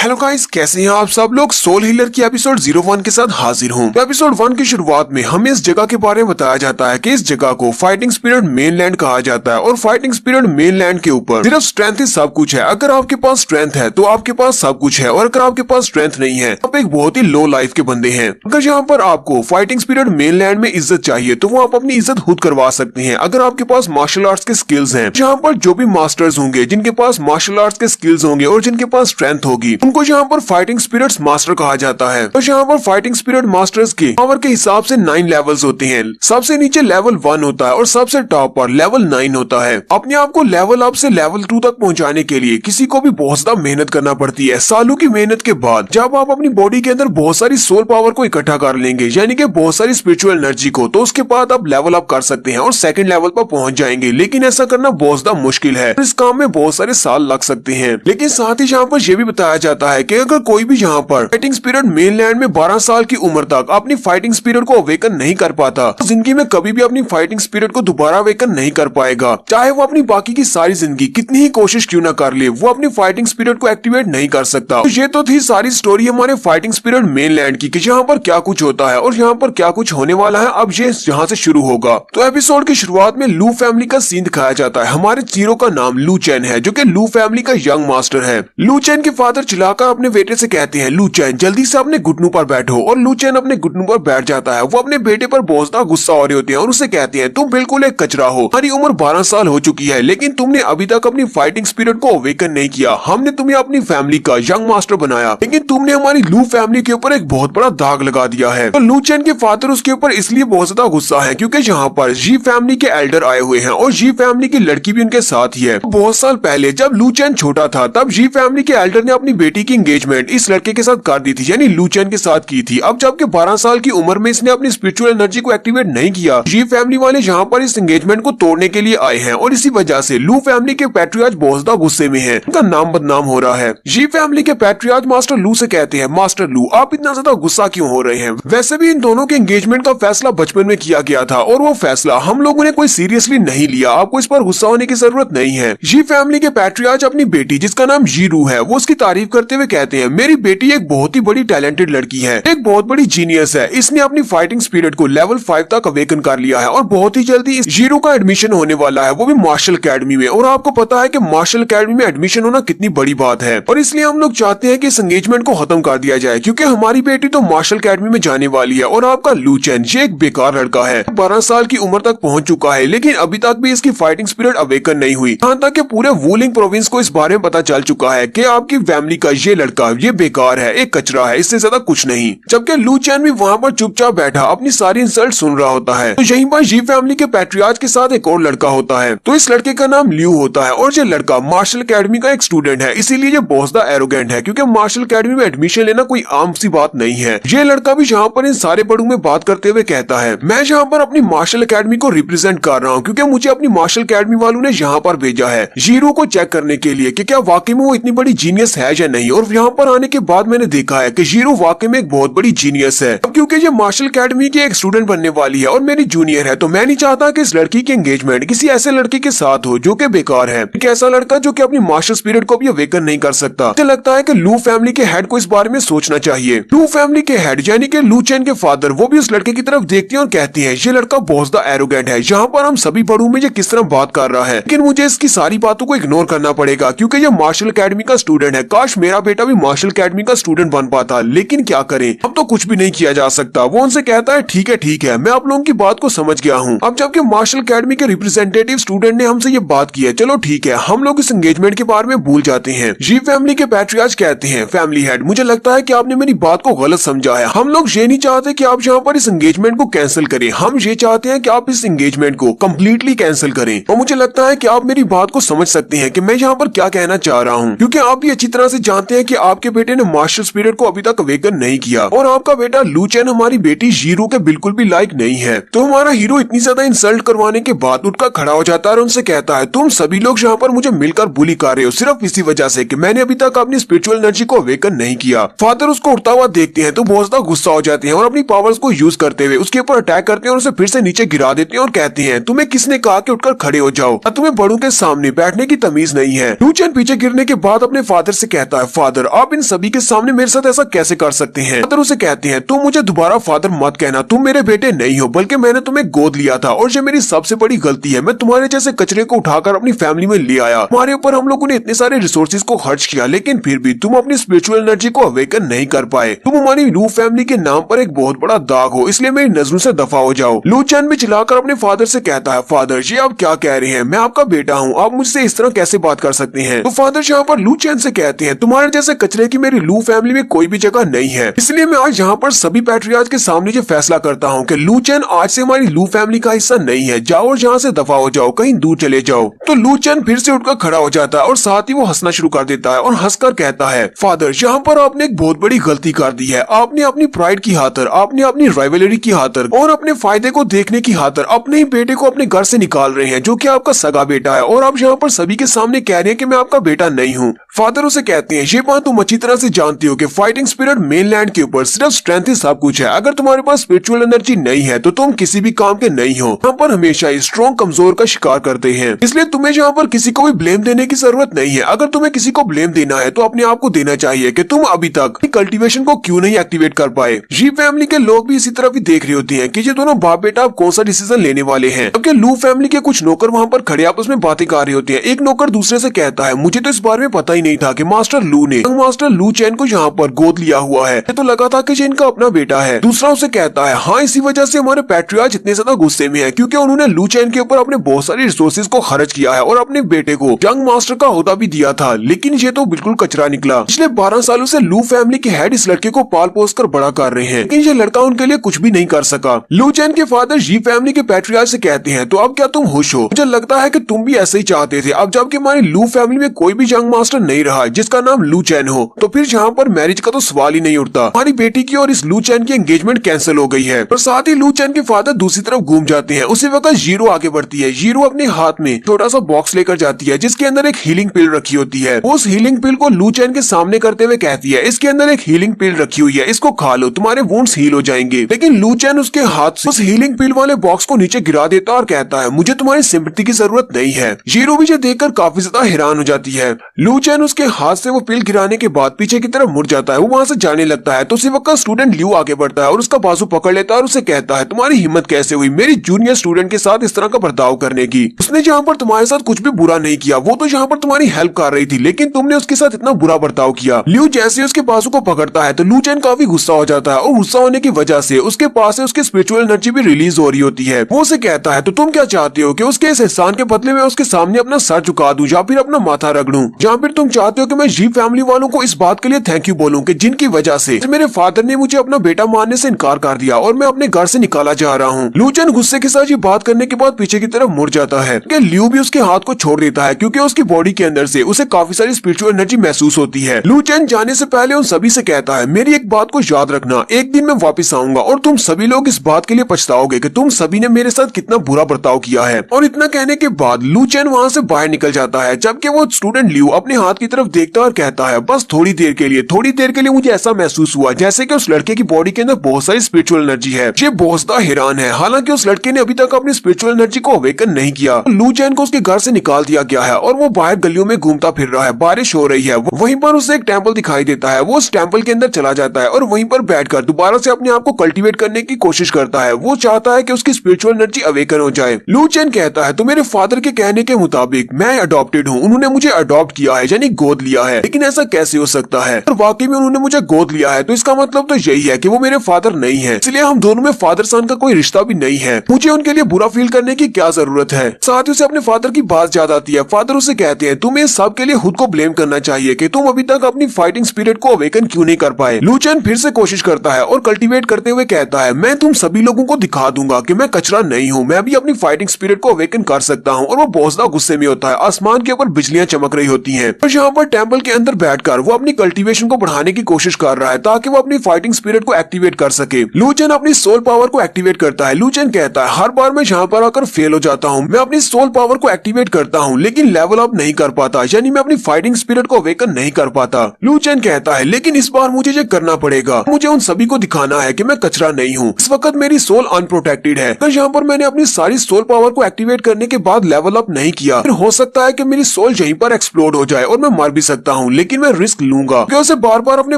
Hello guys, कैसे हैं आप सब लोग। सोल हीलर की एपिसोड 01 के साथ हाजिर हूं। तो एपिसोड 1 की शुरुआत में हमें इस जगह के बारे में बताया जाता है कि इस जगह को फाइटिंग स्पिरिट मेनलैंड कहा जाता है और फाइटिंग स्पिरिट मेनलैंड के ऊपर सिर्फ स्ट्रेंथ ही सब कुछ है। अगर आपके पास स्ट्रेंथ है तो आपके पास सब कुछ है, और अगर आपके पास स्ट्रेंथ नहीं है आप एक बहुत ही लो लाइफ के बंदे हैं। अगर यहाँ पर आपको फाइटिंग स्पिरिट मेनलैंड में इज्जत चाहिए तो वो आप अपनी इज्जत खुद करवा सकते हैं। अगर आपके पास मार्शल आर्ट्स के स्किल्स हैं, जहाँ पर जो भी मास्टर्स होंगे जिनके पास मार्शल आर्ट्स के स्किल्स होंगे और जिनके पास स्ट्रेंथ होगी, उनको यहाँ पर फाइटिंग स्पिरिट्स मास्टर कहा जाता है। तो यहाँ पर फाइटिंग स्पिरिट मास्टर्स के पावर के हिसाब से 9 लेवल्स होते हैं। सबसे नीचे लेवल 1 होता है और सबसे टॉप पर लेवल 9 होता है। अपने आप को लेवल अप से लेवल 2 तक पहुंचाने के लिए किसी को भी बहुत ज्यादा मेहनत करना पड़ती है। सालों की मेहनत के बाद जब आप अपनी बॉडी के अंदर बहुत सारी सोल पावर को इकट्ठा कर लेंगे, यानी कि बहुत सारी स्पिरिचुअल एनर्जी को, तो उसके बाद आप लेवल अप कर सकते हैं और सेकंड लेवल पर पहुंच जाएंगे। लेकिन ऐसा करना बहुत ज्यादा मुश्किल है, इस काम में बहुत सारे साल लग सकते हैं। लेकिन साथ ही यहाँ पर यह भी बताया जाता है कि अगर कोई भी यहाँ पर फाइटिंग स्पिरिट मेनलैंड में 12 साल की उम्र तक अपनी फाइटिंग स्पिरिट को अवेकन नहीं कर पाता, तो जिंदगी में कभी भी अपनी फाइटिंग स्पिरिट को दोबारा अवेकन नहीं कर पाएगा। चाहे वो अपनी बाकी की सारी जिंदगी कितनी ही कोशिश क्यों ना कर ले, वो अपनी फाइटिंग स्पिरिट को एक्टिवेट नहीं कर सकता। तो ये तो थी सारी स्टोरी हमारे फाइटिंग स्पिरिट मेनलैंड की, कि यहाँ पर क्या कुछ होता है और यहाँ पर क्या कुछ होने वाला है। अब ये यहाँ से शुरू होगा। तो एपिसोड की शुरुआत में लू फैमिली का सीन दिखाया जाता है। हमारे जीरो का नाम लू चैन है, जो कि लू फैमिली का यंग मास्टर है। लू चैन के फादर चिल्लाकर अपने बेटे से कहते हैं, लू चैन जल्दी से अपने घुटनों पर बैठो। और लू चैन अपने घुटनों पर बैठ जाता है। वो अपने बेटे पर बहुत ज्यादा गुस्सा हो रहे होते हैं और उससे कहते हैं, तुम बिल्कुल एक कचरा हो। हमारी उम्र 12 साल हो चुकी है, लेकिन तुमने अभी तक अपनी फाइटिंग स्पिरिट को अवेकन नहीं किया। हमने तुम्हें अपनी फैमिली का यंग मास्टर बनाया, लेकिन तुमने हमारी लू फैमिली के ऊपर एक बहुत बड़ा दाग लगा दिया है। तो लू चैन के फादर उसके ऊपर इसलिए बहुत ज्यादा गुस्सा है क्योंकि यहाँ पर जी फैमिली के एल्डर आए हुए हैं और जी फैमिली की लड़की भी उनके साथ ही है। बहुत साल पहले जब लू चैन छोटा था, तब जी फैमिली के एल्डर ने अपनी बेटी की एंगेजमेंट इस लड़के के साथ कर दी थी, यानी लू चैन के साथ की थी। अब जबकि 12 साल की उम्र में इसने अपनी स्पिरिचुअल एनर्जी को एक्टिवेट नहीं किया, जी फैमिली वाले यहाँ पर इस एंगेजमेंट को तोड़ने के लिए आए हैं और इसी वजह से लू फैमिली के पैट्रियार्च बहुत ज्यादा गुस्से में है। उनका नाम बदनाम हो रहा है। जी फैमिली के पैट्रियार्च मास्टर लू से कहते हैं, मास्टर लू आप इतना ज्यादा गुस्सा क्यों हो रहे हैं? वैसे भी इन दोनों के एंगेजमेंट का फैसला बचपन में किया गया था और वो फैसला हम लोगों ने कोई सीरियसली नहीं लिया। आपको इस पर गुस्सा होने की जरूरत नहीं है। जी फैमिली के पैट्रियार्च अपनी बेटी, जिसका नाम जीरू है, वो उसकी तारीफ करते हुए कहते हैं, मेरी बेटी एक बहुत ही बड़ी टैलेंटेड लड़की है, एक बहुत बड़ी जीनियस है। इसने अपनी फाइटिंग स्पिरिट को लेवल 5 तक अवेकन कर लिया है और बहुत ही जल्दी इस जीरो का एडमिशन होने वाला है, वो भी मार्शल अकेडमी में। और आपको पता है कि मार्शल अकेडमी में एडमिशन होना कितनी बड़ी बात है, और इसलिए हम लोग चाहते हैं कि इस एंगेजमेंट को खत्म कर दिया जाए, क्योंकि हमारी बेटी तो मार्शल अकेडमी में जाने वाली है और आपका लू चैन ये एक बेकार लड़का है। 12 साल की उम्र तक पहुंच चुका है, लेकिन अभी तक भी इसकी फाइटिंग स्पिरिट अवेकन नहीं हुई। यहाँ तक कि पूरे वूलिंग प्रोविंस को इस बारे में पता चल चुका है कि आपकी फैमिली का ये लड़का ये बेकार है, एक कचरा है, इससे ज्यादा कुछ नहीं। जबकि लू चैन भी वहाँ पर चुपचाप बैठा अपनी सारी इंसल्ट सुन रहा होता है। तो यहीं पर जी फैमिली के पैट्रियार्च के साथ एक और लड़का होता है। तो इस लड़के का नाम ल्यू होता है और ये लड़का मार्शल अकेडमी का एक स्टूडेंट है, इसीलिए ये बहुत ज्यादा एरोगेंट है, क्योंकि मार्शल अकेडमी में एडमिशन लेना कोई आम सी बात नहीं है। ये लड़का भी यहाँ पर इन सारे बड़ों में बात करते हुए कहता है, मैं यहाँ पर अपनी मार्शल अकेडमी को रिप्रेजेंट कर रहा हूँ, क्योंकि मुझे अपनी मार्शल अकेडमी वालों ने यहाँ पर भेजा है जीरो को चेक करने के लिए कि क्या वाकई में वो इतनी बड़ी जीनियस है या नहीं। और यहाँ पर आने के बाद मैंने देखा है कि जीरो वाकई में एक बहुत बड़ी जीनियस है। अब क्योंकि ये मार्शल अकेडमी की एक स्टूडेंट बनने वाली है और मेरी जूनियर है, तो मैं नहीं चाहता कि इस लड़की की एंगेजमेंट किसी ऐसे लड़के के साथ हो जो कि बेकार है, एक ऐसा लड़का जो कि अपनी मार्शल स्पिरिट को भी अवेकन नहीं कर सकता। मुझे लगता है कि लू फैमिली के हेड को इस बारे में सोचना चाहिए। लू फैमिली के हेड यानी कि लू चैन के फादर, वो भी उस लड़के की तरफ देखते हैं और कहते हैं, ये लड़का बहुत ज्यादा एरोगेंट है। यहाँ पर हम सभी बड़ों में ये किस तरह बात कर रहा है, लेकिन मुझे इसकी सारी बातों को इग्नोर करना पड़ेगा, क्योंकि ये मार्शल अकेडमी का स्टूडेंट है। काश मेरा बेटा भी मार्शल अकेडमी का स्टूडेंट बन पाता, लेकिन क्या करें, अब तो कुछ भी नहीं किया जा सकता। वो उनसे कहता है, ठीक है, मैं आप लोगों की बात को समझ गया हूँ। अब जबकि मार्शल अकेडमी के रिप्रेजेंटेटिव स्टूडेंट ने हमसे ये बात की है, चलो ठीक है, हम लोग इस एंगेजमेंट के बारे में भूल जाते हैं। जी फैमिली के पैट्रियार्च कहते हैं, फैमिली हेड मुझे लगता है कि आपने मेरी बात को गलत समझा है। हम लोग ये नहीं चाहते कि आप यहाँ पर इस एंगेजमेंट को कैंसिल करें, हम ये चाहते हैं कि आप इस एंगेजमेंट को कम्प्लीटली कैंसिल करें। और मुझे लगता है कि आप मेरी बात को समझ सकते हैं कि मैं यहाँ पर क्या कहना चाह रहा हूँ, क्योंकि आप भी अच्छी तरह से जानते हैं कि आपके बेटे ने मार्शल स्पिरिट को अभी तक अवेकन नहीं किया और आपका बेटा लू चैन हमारी बेटी जीरो के बिल्कुल भी लायक नहीं है। तो हमारा हीरो इतनी ज्यादा इंसल्ट करवाने के बाद उठकर खड़ा हो जाता है और उनसे कहता है, तुम सभी लोग यहाँ पर मुझे मिलकर बुली कर रहे हो सिर्फ इसी वजह से कि मैंने अभी तक अपनी स्पिरिचुअल एनर्जी को अवेकन नहीं किया। फादर उसको उठता हुआ देखते हैं तो बहुत ज्यादा गुस्सा हो जाते हैं और अपनी पावर्स को यूज करते हुए उसके ऊपर अटैक करते हैं और उसे फिर से नीचे गिरा देते हैं और कहते हैं, तुम्हें किसने कहा कि उठकर खड़े हो जाओ, तुम्हें बड़ों के सामने बैठने की तमीज नहीं है। लू चैन पीछे गिरने के बाद अपने फादर से कहता है, फादर आप इन सभी के सामने मेरे साथ ऐसा कैसे कर सकते हैं। फादर उसे कहते हैं तुम मुझे दोबारा फादर मत कहना, तुम मेरे बेटे नहीं हो, बल्कि मैंने तुम्हें गोद लिया था और ये मेरी सबसे बड़ी गलती है। मैं तुम्हारे जैसे कचरे को उठाकर अपनी फैमिली में ले आया, तुम्हारे ऊपर हम लोगों ने इतने सारे रिसोर्सेज को खर्च किया, लेकिन फिर भी तुम अपनी स्पिरिचुअल एनर्जी को अवेकन नहीं कर पाए। तुम हमारी लू फैमिली के नाम पर एक बहुत बड़ा दाग हो, इसलिए मेरी नजरों से दफा हो जाओ। लू चैन भी चिल्लाकर अपने फादर से कहता है फादर जी आप क्या कह रहे हैं, मैं आपका बेटा हूँ, आप मुझसे इस तरह कैसे बात कर सकते हैं। तो फादर यहाँ पर लू चैन से कहते हैं तुम्हारे जैसे कचरे की मेरी लू फैमिली में कोई भी जगह नहीं है, इसलिए मैं आज यहाँ पर सभी पैट्रियार्च के सामने ये फैसला करता हूँ कि लू चैन आज से हमारी लू फैमिली का हिस्सा नहीं है, जाओ और यहाँ से दफा हो जाओ, कहीं दूर चले जाओ। तो लू चैन फिर से उठकर खड़ा हो जाता है और साथ ही वो हंसना शुरू कर देता है और हंसकर कहता है फादर यहाँ पर आपने एक बहुत बड़ी गलती कर दी है। आपने अपनी प्राइड की खातर, आपने अपनी राइवलरी की खातर और अपने फायदे को देखने की खातर अपने ही बेटे को अपने घर से निकाल रहे हैं, जो कि आपका सगा बेटा है, और आप यहाँ पर सभी के सामने कह रहे हैं कि मैं आपका बेटा नहीं हूँ। फादर उसे कहते हैं ये बात तुम अच्छी तरह से जानती हो कि फाइटिंग स्पिरिट मेनलैंड के ऊपर सिर्फ स्ट्रेंथ ही सब कुछ है। अगर तुम्हारे पास स्पिरिचुअल एनर्जी नहीं है तो तुम किसी भी काम के नहीं हो। यहाँ पर हमेशा ही स्ट्रॉन्ग कमजोर का शिकार करते हैं, इसलिए तुम्हें यहाँ पर किसी को भी ब्लेम देने की जरूरत नहीं है। अगर तुम्हें किसी को ब्लेम देना है तो अपने आप को देना चाहिए कि तुम अभी तक कल्टीवेशन को क्यों नहीं एक्टिवेट कर पाए। जी फैमिली के लोग भी इसी तरफ ही देख रहे होते हैं कि ये दोनों बाप बेटा अब कौन सा डिसीजन लेने वाले हैं। जबकि लू फैमिली के कुछ नौकर वहाँ पर खड़े आपस में बातें कर रहे होते हैं। एक नौकर दूसरे से कहता है मुझे तो इस बारे में पता ही नहीं था कि मास्टर लू ने मास्टर लू चैन को यहाँ पर गोद लिया हुआ है, तो लगा था कि ये इनका अपना बेटा है। दूसरा उसे कहता है हाँ इसी वजह से हमारे पैट्रियार्च इतने ज्यादा गुस्से में है, क्योंकि उन्होंने लू चैन के ऊपर अपने बहुत सारे रिसोर्सेज को खर्च किया है और अपने बेटे को यंग मास्टर का ओहदा भी दिया था, लेकिन ये तो बिल्कुल कचरा निकला। पिछले 12 सालों से लू फैमिली के हेड इस लड़के को पाल पोस कर बड़ा कर रहे हैं, लेकिन ये लड़का उनके लिए कुछ भी नहीं कर सका। लू चैन के फादर जी फैमिली के पैट्रियार्च से कहते हैं तो अब क्या तुम खुश हो? मुझे लगता है कि तुम भी ऐसे ही चाहते थे। अब जबकि हमारी लू फैमिली में कोई भी यंग मास्टर नहीं रहा जिसका नाम लू चैन हो, तो फिर यहाँ पर मैरिज का तो सवाल ही नहीं उठता। हमारी बेटी की और इस लू चैन की एंगेजमेंट कैंसिल हो गई है। और साथ ही लू चैन के फादर दूसरी तरफ घूम जाते हैं। उसी वक्त जीरो आगे बढ़ती है। जीरो अपने हाथ में छोटा सा बॉक्स लेकर जाती है जिसके अंदर एक हीलिंग पिल रखी होती है। उस हीलिंग पिल को लू चैन के सामने करते हुए कहती है इसके अंदर एक हीलिंग पिल रखी हुई है, इसको खा लो, तुम्हारे वुंड्स हील हो जाएंगे। लेकिन लू चैन उसके हाथ से उस हीलिंग पिल वाले बॉक्स को नीचे गिरा देता और कहता है मुझे तुम्हारी सिंपैथी की जरूरत नहीं है। जीरो भी देखकर काफी ज्यादा हैरान हो जाती है। लू चैन उसके हाथ से वो पिल गिराने के बाद पीछे की तरफ मुड़ जाता है, वो वहाँ से जाने लगता है। तो उसी वक्त स्टूडेंट ल्यू आगे बढ़ता है और उसका बाजू पकड़ लेता है और उसे कहता है तुम्हारी हिम्मत कैसे हुई मेरी जूनियर स्टूडेंट के साथ इस तरह का बर्ताव करने की? उसने जहाँ पर तुम्हारे साथ कुछ भी बुरा नहीं किया, वो तो यहाँ पर तुम्हारी हेल्प कर रही थी, लेकिन तुमने उसके साथ इतना बुरा बर्ताव किया। ल्यू जैसे उसके बाजू को पकड़ता है तो लू चैन काफी गुस्सा हो जाता है और गुस्सा होने की वजह से उसके पास से उसकी स्पिरिचुअल एनर्जी भी रिलीज हो रही होती है। वो उसे कहता है तो तुम क्या चाहते हो कि उसके इस एहसान के बदले में उसके सामने अपना सर झुका दूं या फिर अपना माथा रगड़ूं, या फिर तुम चाहते हो कि मैं जी फैमिली वालों को इस बात के लिए थैंक यू बोलूं कि जिनकी वजह से मेरे फादर ने मुझे अपना बेटा मानने से इनकार कर दिया और मैं अपने घर से निकाला जा रहा हूँ। लू चैन गुस्से के साथ ये बात करने के बाद पीछे की तरफ मुड़ जाता है कि ल्यू भी उसके हाथ को छोड़ देता है क्योंकि उसकी बॉडी के अंदर से उसे काफी सारी स्पिरिचुअल एनर्जी महसूस होती है। लू चैन जाने से पहले उन सभी से कहता है मेरी एक बात को याद रखना, एक दिन मैं वापस आऊंगा और तुम सभी लोग इस बात के लिए पछताओगे कि तुम सभी ने मेरे साथ कितना बुरा बर्ताव किया है। और इतना कहने के बाद लू चैन वहाँ से बाहर निकल जाता है, जबकि वो स्टूडेंट ल्यू अपने हाथ की तरफ देखता है और कहता है बस थोड़ी देर के लिए मुझे ऐसा महसूस हुआ जैसे कि उस लड़के की बॉडी के अंदर बहुत सारी स्पिरिचुअल एनर्जी है। ये बहुत ज्यादा हैरान है, हालांकि उस लड़के ने अभी तक अपनी स्पिरिचुअल एनर्जी को अवेकन नहीं किया। लू चैन को उसके घर से निकाल दिया गया है और वो बाहर गलियों में घूमता फिर रहा है। बारिश हो रही है, वहीं पर उसे एक टेम्पल दिखाई देता है। वो उस टेम्पल के अंदर चला जाता है और वहीं पर बैठकर दोबारा से अपने आप को कल्टीवेट करने की कोशिश करता है। वो चाहता है कि उसकी स्पिरिचुअल एनर्जी अवेकन हो जाए। लू चैन कहता है तो मेरे फादर के कहने के मुताबिक मैं अडॉप्टेड हूँ, उन्होंने मुझे अडॉप्ट किया है यानी गोद लिया है, लेकिन ऐसा कैसे हो सकता है? और वाकई में उन्होंने मुझे गोद लिया है तो इसका मतलब तो यही है कि वो मेरे फादर नहीं है, इसलिए हम दोनों में फादर सन का कोई रिश्ता भी नहीं है। मुझे उनके लिए बुरा फील करने की क्या जरूरत है? साथ ही उसे अपने फादर की बात याद आती है। फादर उसे कहते हैं तुम्हें इस सब के लिए खुद को ब्लेम करना चाहिए कि तुम अभी तक अपनी फाइटिंग स्पिरिट को अवेकन क्यों नहीं कर पाए। लू चैन फिर से कोशिश करता है और कल्टीवेट करते हुए कहता है मैं तुम सभी लोगों को दिखा दूंगा कि मैं कचरा नहीं हूँ, मैं भी अपनी फाइटिंग स्पिरिट को अवेकन कर सकता हूँ। और वो बहुत ज्यादा गुस्से में होता है। आसमान के ऊपर बिजलियां चमक रही होती हैं और यहाँ पर टेम्पल के अंदर बैठकर वो अपनी कल्टीवेशन को बढ़ाने की कोशिश कर रहा है ताकि वो अपनी फाइटिंग स्पिरिट को एक्टिवेट कर सके। लू चैन अपनी सोल पावर को एक्टिवेट करता है। लू चैन कहता है हर बार मैं यहाँ पर आकर फेल हो जाता हूँ, मैं अपनी सोल पावर को एक्टिवेट करता हूँ लेकिन लेवल अप नहीं कर पाता, यानी मैं अपनी फाइटिंग स्पिरिट को अवेकन नहीं कर पाता। लू चैन कहता है लेकिन इस बार मुझे ये करना पड़ेगा, मुझे उन सभी को दिखाना है कि मैं कचरा नहीं हूँ। इस वक्त मेरी सोल अनप्रोटेक्टेड है, तो यहाँ पर मैंने अपनी सारी सोल पावर को एक्टिवेट करने के बाद लेवल अप नहीं किया, फिर हो सकता है कि मेरी सोल यहीं पर एक्सप्लोड हो जाए और मैं मर भी सकता हूँ। लेकिन मैं रिस्क लूंगा क्योंकि उसे बार बार अपने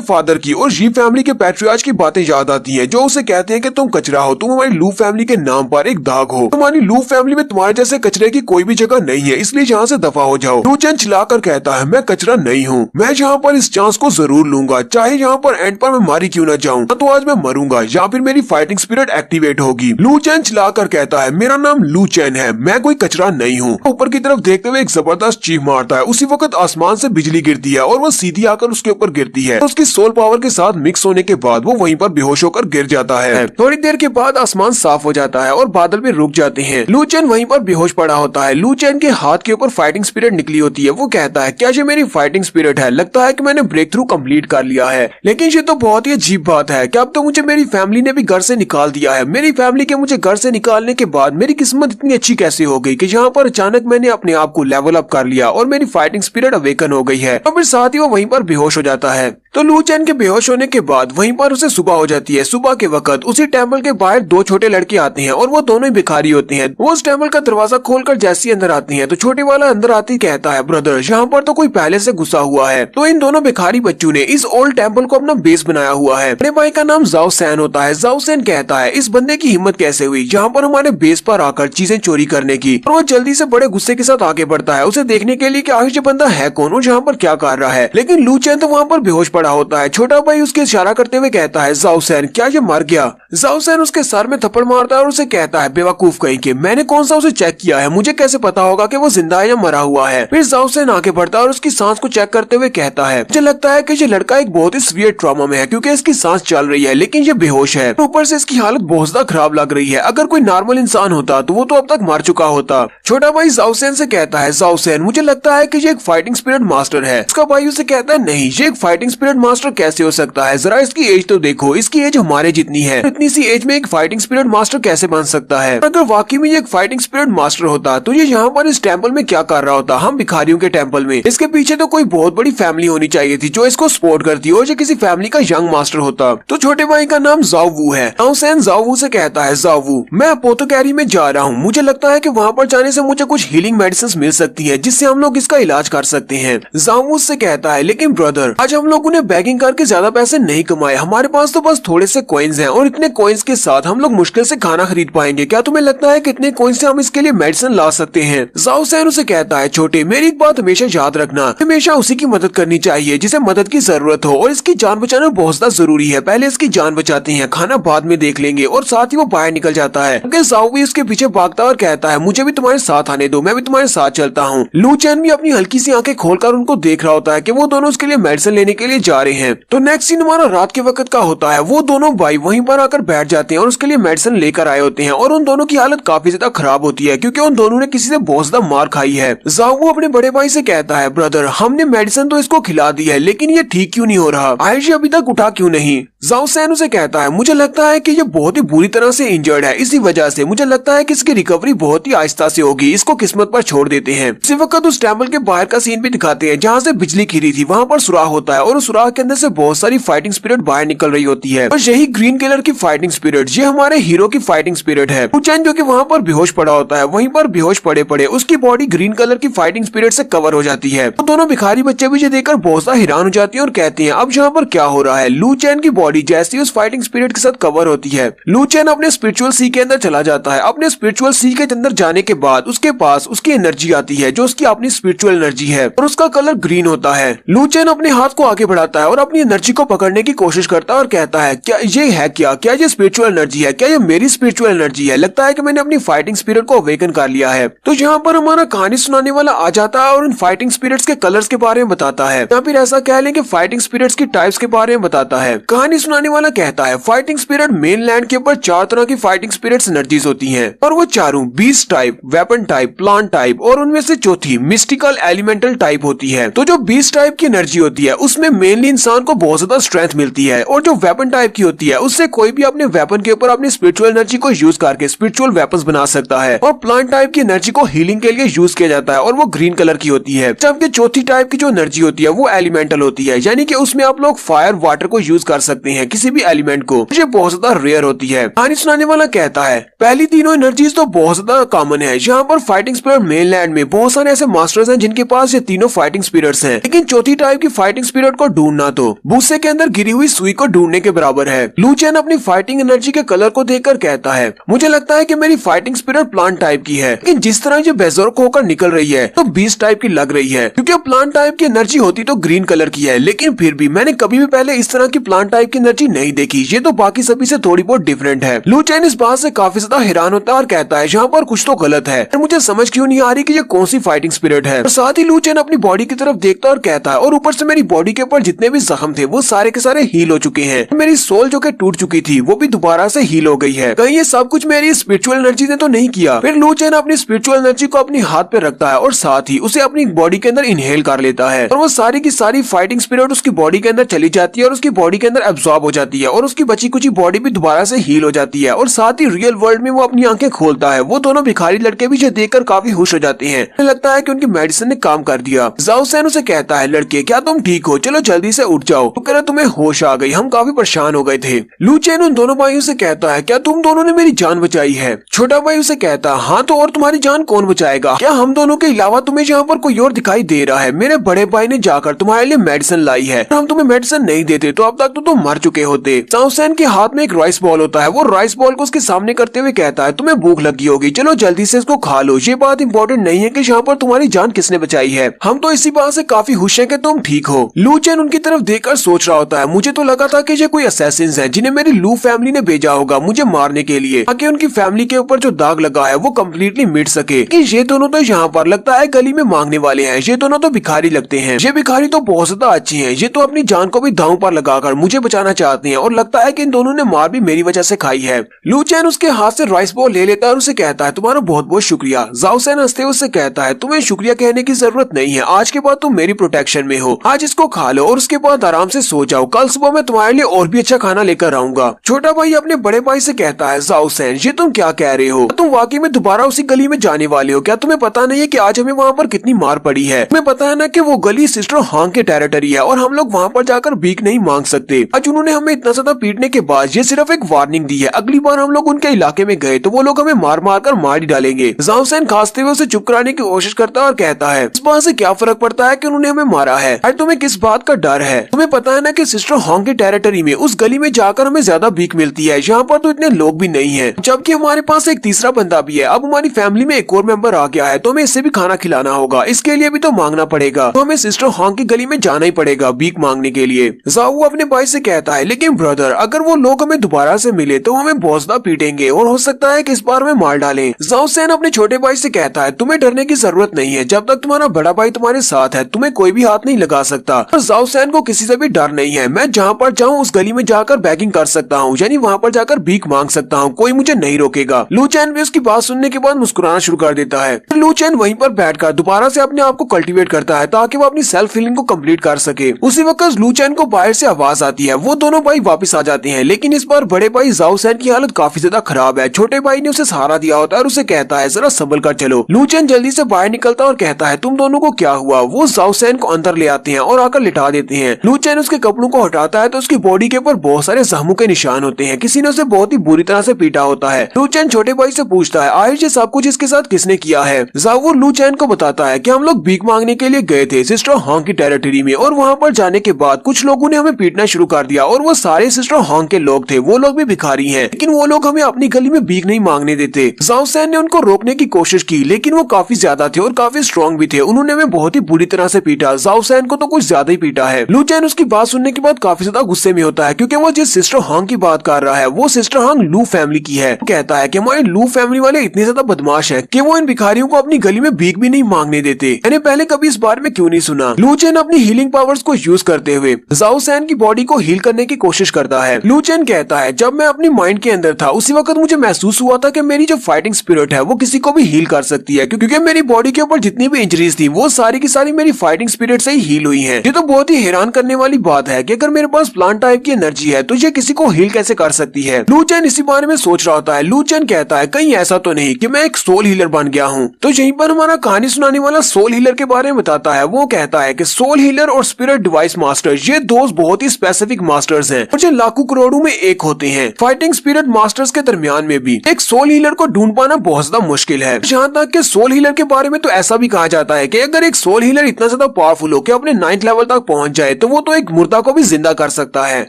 फादर की और जी फैमिली के पैट्रियार्च की बातें याद आती हैं, जो उसे कहते हैं कि तुम कचरा हो, तुम हमारी लू फैमिली के नाम पर एक दाग हो, तुम्हारी लू फैमिली में तुम्हारे जैसे कचरे की कोई भी जगह नहीं है, इसलिए यहाँ से दफा हो जाओ। लू चैन चिल्लाकर कहता है, मैं कचरा नहीं हूँ, मैं यहाँ पर इस चांस को जरूर लूंगा, चाहे यहाँ पर एंड पर मैं मारी क्यों न जाऊँ, तो आज मैं मरूंगा या फिर मेरी फाइटिंग स्पिरिट एक्टिवेट होगी। लू चैन चिल्लाकर कहता है, मेरा नाम लू चैन है, मैं कोई कचरा नहीं हूँ। ऊपर की तरफ देखते हुए एक जबरदस्त चीख मारता है। उसी वक्त आसमान से बिजली गिरती है और वो सीधी आकर उसके ऊपर गिरती है। तो उसकी सोल पावर के साथ मिक्स होने के बाद वो वहीं पर बेहोश होकर गिर जाता है। थोड़ी देर के बाद आसमान साफ हो जाता है और बादल भी रुक जाते हैं। लू चैन वहीं पर बेहोश पड़ा होता है। लू चैन के हाथ के ऊपर फाइटिंग स्पिरिट निकली होती है। वो कहता है, क्या ये मेरी फाइटिंग स्पिरिट है? लगता है कि मैंने ब्रेक थ्रू कंप्लीट कर लिया है, लेकिन ये तो बहुत ही अजीब बात है कि अब तो मुझे मेरी फैमिली ने भी घर से निकाल दिया है। मेरी फैमिली के मुझे घर से निकालने के बाद मेरी किस्मत इतनी अच्छी कैसे हो गई कि यहाँ पर अचानक मैंने अपने आप को लेवल अप कर लिया और मेरी फाइटिंग स्पिरिट अवेकन हो गई है। और फिर साथ ही वो वहीं पर बेहोश हो जाता है। तो लू चैन के बेहोश होने के बाद वहीं पर उसे सुबह हो जाती है। सुबह के वक्त उसी टेम्पल के बाहर दो छोटे लड़के आते हैं और वो दोनों ही भिखारी होते हैं। वो उस टेम्पल का दरवाजा खोलकर जैसे अंदर आती हैं तो छोटे वाला अंदर आती कहता है, ब्रदर यहाँ पर तो कोई पहले से घुसा हुआ है। तो इन दोनों भिखारी बच्चों ने इस ओल्ड टेम्पल को अपना बेस बनाया हुआ है। बड़े भाई का नाम जाओ सैन होता है। जाओ सैन कहता है, इस बंदे की हिम्मत कैसे हुई यहाँ पर हमारे बेस पर आकर चीजें चोरी करने की। और वो जल्दी से बड़े गुस्से के साथ आगे बढ़ता है उसे देखने के लिए कि आखिर ये बंदा है कौन और यहाँ पर क्या कर रहा है। लेकिन लू चैन तो वहाँ पर बेहोश पड़ा होता है। छोटा भाई उसके इशारा करते हुए कहता है, जाओ सैन क्या ये मर गया? जाओ सैन उसके सर में थप्पड़ मारता है और उसे कहता है, बेवकूफ कहीं के, मैंने कौन सा उसे चेक किया है, मुझे कैसे पता होगा कि वो जिंदा है या मरा हुआ है। फिर जाओ सैन आगे बढ़ता है और उसकी सांस को चेक करते हुए कहता है, मुझे लगता है कि ये लड़का एक बहुत ही सीवियर ट्रॉमा में है क्योंकि इसकी सांस चल रही है लेकिन ये बेहोश है। ऊपर से इसकी हालत बहुत ज्यादा खराब लग रही है। अगर कोई नॉर्मल इंसान होता तो वो तो अब तक मर चुका होता। छोटा भाई जाओ सैन से कहता है, जाओ सैन मुझे लगता है कि ये एक फाइटिंग स्पिरिट मास्टर है। उसका भाई उसे कहता है, नहीं ये एक फाइटिंग स्पिरिट मास्टर कैसे हो सकता है, जरा इसकी एज तो देखो, इसकी एज हमारे जितनी है, इतनी सी एज में एक फाइटिंग स्पिरिट मास्टर कैसे बन सकता है? अगर वाकई में ये एक फाइटिंग स्पिरिट मास्टर होता तो ये यहाँ पर इस टेम्पल में क्या कर रहा होता, हम भिखारियों के टेम्पल में? इसके पीछे तो कोई बहुत बड़ी फैमिली होनी चाहिए थी जो इसको सपोर्ट करती और ये किसी फैमिली का यंग मास्टर होता। तो छोटे भाई का नाम जाओ वू है। जाओ सैन जाओ वू से कहता है, जाओ वू मैं अपोथेकेरी में जा रहा हूँ, मुझे लगता है कि वहाँ पर जाने से मुझे कुछ हीलिंग मेडिसिन मिल सकती है जिससे हम लोग इसका इलाज कर सकते हैं। जाओ वू से कहता है, लेकिन ब्रदर आज हम लोगों ने बैगिंग करके ज्यादा पैसे नहीं कमाए, हमारे पास तो बस थोड़े से कॉइन्स हैं और इतने कॉइन्स के साथ हम लोग मुश्किल से खाना खरीद पाएंगे। क्या तुम्हें लगता है कितने कॉइन्स से हम इसके लिए मेडिसिन ला सकते हैं? जाओ सैन उसे कहता है, छोटे मेरी एक बात हमेशा याद रखना, हमेशा उसी की मदद करनी चाहिए जिसे मदद की जरूरत हो और इसकी जान बचाना बहुत ज्यादा जरूरी है। पहले इसकी जान बचाते हैं, खाना बाद में देख लेंगे। और साथ ही वो बाहर निकल जाता है। जाओ भी उसके पीछे भागता और कहता है, मुझे भी तुम्हारे साथ आने दो, मैं भी तुम्हारे साथ चलता हूँ। लू चैन भी अपनी हल्की सी आंखें खोलकर उनको देख रहा होता है कि वो दोनों उसके लिए मेडिसिन लेने के लिए जा रहे हैं। तो नेक्स्ट सीन हमारा रात के वक्त का होता है। वो दोनों भाई वहीं पर आकर बैठ जाते हैं और उसके लिए मेडिसिन लेकर आए होते हैं और उन दोनों की हालत काफी ज्यादा खराब होती है क्योंकि उन दोनों ने किसी से बहुत ज्यादा मार खाई है। जाओ वो अपने बड़े भाई से कहता है, ब्रदर हमने मेडिसिन तो इसको खिला दी है लेकिन ये ठीक क्यों नहीं हो रहा, आयुष अभी तक उठा क्यों नहीं? जाओ सैन उसे कहता है, मुझे लगता है कि ये बहुत ही बुरी तरह से इंजर्ड है, इसी वजह से मुझे लगता है कि इसकी रिकवरी बहुत ही आहिस्ता से होगी, इसको किस्मत पर छोड़ देते हैं। इसी वक्त उस टेम्पल के बाहर का सीन भी दिखाते हैं जहाँ से बिजली गिरी थी। वहाँ पर सुराख होता है और उस सुराख के अंदर से बहुत सारी फाइटिंग स्पिरिट बाहर निकल रही होती है और यही ग्रीन कलर की फाइटिंग स्पिरिट ये हमारे हीरो की फाइटिंग स्पिरिट है। चैन जो कि वहाँ पर बेहोश पड़ा होता है, वहीं पर बेहोश पड़े पड़े उसकी बॉडी ग्रीन कलर की फाइटिंग स्पिरिट से कवर हो जाती है। तो दोनों भिखारी बच्चे भी ये देखकर बहुत सा हैरान हो जाती हैं और कहते हैं, अब यहाँ पर क्या हो रहा है? लू चैन की बॉडी जैसी उस फाइटिंग स्पिरिट के साथ कवर होती है। लू चैन अपने स्पिरिचुअल सी के अंदर चला जाता है। अपने स्पिरिचुअल सी के अंदर जाने के बाद उसके पास उसकी एनर्जी आती है जो उसकी अपनी स्पिरिचुअल एनर्जी है और उसका कलर ग्रीन होता है। लू चैन अपने हाथ को आगे बढ़ाता है और अपनी एनर्जी को पकड़ने की कोशिश करता है और कहता है, क्या ये है क्या ये स्पिरिचुअल एनर्जी है? क्या ये मेरी स्पिरिचुअल एनर्जी है? लगता है कि मैंने अपनी फाइटिंग स्पिरिट को अवेकन कर लिया है। तो यहाँ पर हमारा कहानी सुनाने वाला आ जाता है और उन फाइटिंग स्पिरिट्स के कलर्स के बारे में बताता है या फिर ऐसा कह लें कि फाइटिंग स्पिरिट्स की टाइप्स के बारे में बताता है। कहानी सुनाने वाला कहता है, फाइटिंग स्पिरिट मेनलैंड के ऊपर 4 तरह की फाइटिंग स्पिरिट्स एनर्जीज होती हैं और वो चारों beast type, weapon type, plant type और उनमें से चौथी मिस्टिकल एलिमेंटल टाइप होती है। तो जो बीस्ट टाइप की एनर्जी होती है उसमें मेनली इंसान को बहुत ज्यादा स्ट्रेंथ मिलती है और जो वेपन टाइप की होती है उससे कोई भी अपने वेपन के ऊपर अपनी स्पिरिचुअल एनर्जी को यूज करके स्पिरिचुअल वेपन्स बना सकता है। और प्लांट टाइप की एनर्जी को हीलिंग के लिए यूज किया जाता है और वो ग्रीन कलर की होती है। जबकि चौथी टाइप की जो एनर्जी होती है वो एलिमेंटल होती है, यानी कि उसमें आप लोग फायर वाटर को यूज कर सकते हैं किसी भी एलिमेंट को, जो बहुत ज्यादा रेयर होती है। कहानी सुनाने वाला कहता है पहली तीनों एनर्जीज तो बहुत ज्यादा कॉमन है। यहाँ पर फाइटिंग स्पिरिट मेनलैंड में बहुत सारे ऐसे मास्टर्स हैं जिनके पास ये तीनों फाइटिंग स्पिरिट्स हैं, लेकिन चौथी टाइप की फाइटिंग स्पिरिट को ढूंढना तो भूसे के अंदर गिरी हुई सुई को ढूंढने के बराबर है। लू चेन अपनी फाइटिंग एनर्जी के कलर को देखकर कहता है मुझे लगता है कि मेरी फाइटिंग स्पिरिट प्लांट टाइप की है, लेकिन जिस तरह ये बेजोर्क होकर निकल रही है तो बीस्ट टाइप की लग रही है, क्योंकि प्लांट टाइप की एनर्जी होती तो ग्रीन कलर की है, लेकिन फिर भी मैंने कभी भी पहले इस तरह की प्लांट टाइप की एनर्जी नहीं देखी। ये तो बाकी सभी से थोड़ी बहुत डिफरेंट है। लू चेन इस बात से काफी ज्यादा हैरान होता है और कहता है यहाँ पर कुछ तो गलत है, मुझे समझ क्यों नहीं आ रही कि ये कौन सी फाइटिंग स्पिरिट है। और साथ ही लू चेन अपनी बॉडी की तरफ देखता और कहता है और ऊपर से मेरी बॉडी के ऊपर जितने भी जख्म थे वो सारे के सारे हील हो चुके हैं, मेरी सोल जो कि टूट चुकी थी वो भी दोबारा से हील हो गई है। कहीं ये सब कुछ मेरी स्पिरिचुअल एनर्जी ने तो नहीं किया। फिर लू चेन अपनी स्पिरिचुअल एनर्जी को अपनी हाथ पे रखता है और साथ ही उसे अपनी बॉडी के अंदर इनहेल कर लेता है और वो सारी की सारी फाइटिंग स्पिरिट उसकी बॉडी के अंदर चली जाती है और उसकी बॉडी के अंदर एब्जॉर्ब हो जाती है और उसकी बची कुची बॉडी भी दोबारा से हील हो जाती है। और साथ ही रियल वर्ल्ड में वो अपनी आंखें खोलता है। वो दोनों भिखारी लड़के भी देखकर काफी खुश हो जाते हैं, लगता है कि उनकी मेडिसिन ने काम कर दिया। जाओ सैन उसे कहता है लड़के क्या तुम ठीक हो, चलो जल्दी से उठ जाओ, तो कह रहा तुम्हें होश आ गई, हम काफी परेशान हो गए थे। लू चेन उन दोनों भाइयों से कहता है क्या तुम दोनों ने मेरी जान बचाई है। छोटा भाई उसे कहता हाँ तो और तुम्हारी जान कौन बचाएगा, क्या हम दोनों के अलावा तुम्हें यहाँ पर कोई और दिखाई दे रहा है। मेरे बड़े भाई ने जाकर तुम्हारे लिए मेडिसिन लाई है, हम तुम्हें मेडिसिन नहीं देते तो अब तक तो तुम मर चुके होते। जाओ सैन के हाथ में एक राइस बॉल होता है, वो राइस बॉल को उसके सामने करते हुए कहता है तुम्हें भूख लगी होगी, चलो जल्दी से इसको खा लो। ये बात इंपॉर्टेंट नहीं है कि यहाँ पर तुम्हारी जान किसने बचाई है, हम तो इसी बात से काफी खुश हैं कि तुम ठीक हो। लू चेन उनकी तरफ देखकर सोच रहा होता है मुझे तो लगा था कि ये कोई असैसिन्स हैं जिन्हें मेरी लू फैमिली ने भेजा होगा मुझे मारने के लिए, ताकि उनकी फैमिली के ऊपर जो दाग लगा है वो कम्प्लीटली मिट सके। कि ये दोनों तो यहाँ पर लगता है गली में मांगने वाले हैं, ये दोनों तो भिखारी लगते हैं। ये भिखारी तो बहुत ज्यादा अच्छी है, ये तो अपनी जान को भी दांव पर लगाकर मुझे बचाना चाहते हैं और लगता है कि इन दोनों ने मार भी मेरी वजह से खाई है। लू चेन उसके हाथ से राइस बॉल ले लेता है और उसे कहता है तुम्हारा बहुत बहुत शुक्रिया। जाओ सैन हंसते हुए उससे कहता है तुम्हें शुक्रिया कहने की जरूरत नहीं है, आज के बाद तुम मेरी प्रोटेक्शन में हो, आज इसको खा लो और उसके बाद आराम से सो जाओ, कल सुबह मैं तुम्हारे लिए और भी अच्छा खाना लेकर आऊंगा। छोटा भाई अपने बड़े भाई से कहता है जाओ सैन ये तुम क्या कह रहे हो, तुम वाकई में दोबारा उसी गली में जाने वाले हो, क्या तुम्हें पता नहीं है कि आज हमें वहाँ पर कितनी मार पड़ी है। तुम्हें पता है ना कि वो गली सिस्टर हांग के टेरिटरी है और हम लोग वहाँ पर जाकर भीख नहीं मांग सकते। आज उन्होंने हमें इतना ज्यादा पीटने के बाद ये सिर्फ एक वार्निंग दी है, अगली बार हम लोग उनके इलाके में गए तो वो लोग हमें मार मार कर मार ही डालेंगे। जाओ सैन खांसते हुए उसे चुप कराने की कोशिश करता है और कहता है इस बात से क्या फर्क पड़ता है कि उन्होंने हमें मारा है, आज तुम्हें किस बात का डर है। तुम्हें पता है ना कि सिस्टर हांग के टेरिटरी में उस गली में जाकर हमें ज्यादा भीख मिलती है, यहाँ पर तो इतने लोग भी नहीं है, जबकि हमारे पास एक तीसरा बंदा भी है। अब हमारी फैमिली में एक और मेंबर आ गया है तो हमें इससे भी खाना खिलाना होगा, इसके लिए भी तो मांगना पड़ेगा, तो हमें सिस्टर हांग की गली में जाना ही पड़ेगा भीख मांगने के लिए। जाओ अपने भाई से कहता है लेकिन ब्रदर अगर वो लोग हमें दोबारा से मिले तो हमें बहुत ज्यादा पीटेंगे और हो सकता है कि इस बार में मार डालें। जाओ सैन अपने छोटे भाई से कहता है तुम्हें डरने की जरूरत नहीं है, जब तक तुम्हारा बड़ा भाई तुम्हारे साथ है तुम्हें कोई भी हाथ नहीं लगा सकता। और जाओ सैन को किसी से भी डर नहीं है, मैं जहाँ पर जाऊँ उस गली में जाकर बैगिंग कर सकता हूँ, यानी वहाँ पर जाकर भीख मांग सकता हूँ, कोई मुझे नहीं रोकेगा। लू चैन भी उसकी बात सुनने के बाद मुस्कुराना शुरू कर देता है। लू चैन वहीं पर बैठकर दोबारा से अपने आप को कल्टीवेट करता है ताकि वो अपनी सेल्फ फीलिंग को कंप्लीट कर सके। उसी वक्त लू चैन को बाहर से आवाज आती है, वो दोनों भाई वापस आ जाते हैं, लेकिन इस बार बड़े भाई जाओ सैन की हालत काफी ज्यादा खराब है। छोटे भाई ने उसे सहारा दिया होता है और उसे कहता है जरा संभल कर चलो। लू चैन जल्दी से बाहर निकलता और कहता है तुम दोनों को क्या हुआ। वो जाओ सैन को अंदर ले आते हैं और आकर लिटा देते हैं। लू चैन उसके कपड़ों को हटाता है तो उसकी बॉडी के ऊपर बहुत सारे जख्मों के निशान होते हैं, किसी ने उसे बहुत ही बुरी तरह से पीटा होता है। लू चैन छोटे भाई से पूछता है आखिर ये सब कुछ इसके साथ किसने किया है। जाओ लू चैन को बताता है कि हम लोग भीख मांगने के लिए गए थे सिस्टर हांग की टेरिटरी में और वहाँ पर जाने के बाद कुछ लोगों ने हमें पीटना शुरू कर दिया और वो सारे सिस्टर हांग के लोग थे, वो लोग भी भिखारी हैं, लेकिन वो लोग हमें अपनी गली में भीख नहीं मांगने देते। जाओ सैन ने उनको रोकने की कोशिश की लेकिन वो काफी ज्यादा थे और काफी स्ट्रॉन्ग भी थे, उन्होंने हमें बहुत ही बुरी तरह से पीटा। जाओ सैन को तो कुछ ज्यादा ही पीटा है। लू चैन उसकी बात सुनने के बाद काफी ज्यादा गुस्से में होता है क्योंकि वो जिस सिस्टर हांग की बात कर रहा है वो सिस्टर हांग लू फैमिली की है। वो कहता है कि हमारे लू फैमिली वाले इतने ज्यादा बदमाश हैं कि वो इन भिखारियों को अपनी गली में भीख भी नहीं मांगने देते। मैंने पहले कभी इस बारे में क्यों नहीं सुना। लू चैन अपनी हीलिंग पावर्स को यूज करते हुए जाओ सैन की बॉडी को हील करने की कोशिश करता है। लू चैन कहता है जब मैं अपनी माइंड के अंदर था उसी वक्त मुझे महसूस हुआ था कि मेरी जो फाइटिंग स्पिरिट है वो किसी को भी हील कर सकती है, क्योंकि मेरी बॉडी के ऊपर जितनी भी इंजरीज थी वो सारी की सारी मेरी फाइटिंग स्पिरिट से ही हील हुई है। ये तो बहुत ही हैरान करने वाली बात है कि अगर मेरे पास प्लांट टाइप की एनर्जी है तो ये किसी को हील कैसे कर सकती है। लू चैन इसी बारे में सोच रहा होता है। लू चैन कहता है कहीं ऐसा तो नहीं कि मैं एक सोल हीलर बन गया हूँ। तो यहीं पर हमारा कहानी सुनाने वाला सोल हीलर के बारे में बताता है। वो कहता है कि सोल हीलर और स्पिरिट डिवाइस मास्टर ये दो बहुत ही स्पेसिफिक मास्टर्स हैं और जो लाखों करोड़ों में एक होते हैं। फाइटिंग स्पिरिट मास्टर्स के दरमियान में भी एक सोल हीलर को ढूंढ पाना बहुत ज्यादा मुश्किल है। जहाँ तक कि सोल हीलर के बारे में तो ऐसा भी कहा जाता है कि अगर एक सोल हीलर इतना ज्यादा पावरफुल हो कि अपने 9th लेवल तक पहुंच जाए तो वो तो एक मुर्दा को भी जिंदा कर सकता है।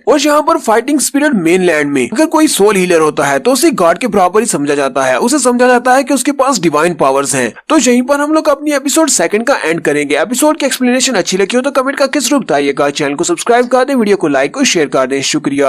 और यहाँ पर फाइटिंग स्पिरिट मेनलैंड में अगर कोई सोल हीलर होता है तो उसे गॉड के बराबर ही समझा जाता है। उसे समझा जाता है कि उसके पास डिवाइन पावर्स हैं। तो यहीं पर हम लोग अपनी एपिसोड 2 का एंड करेंगे। एपिसोड की एक्सप्लेनेशन अच्छी लगी हो तो कमेंट करके जरूर बताइएगा। चैनल को सब्सक्राइब कर दें, वीडियो को लाइक और शेयर कर दें। शुक्रिया।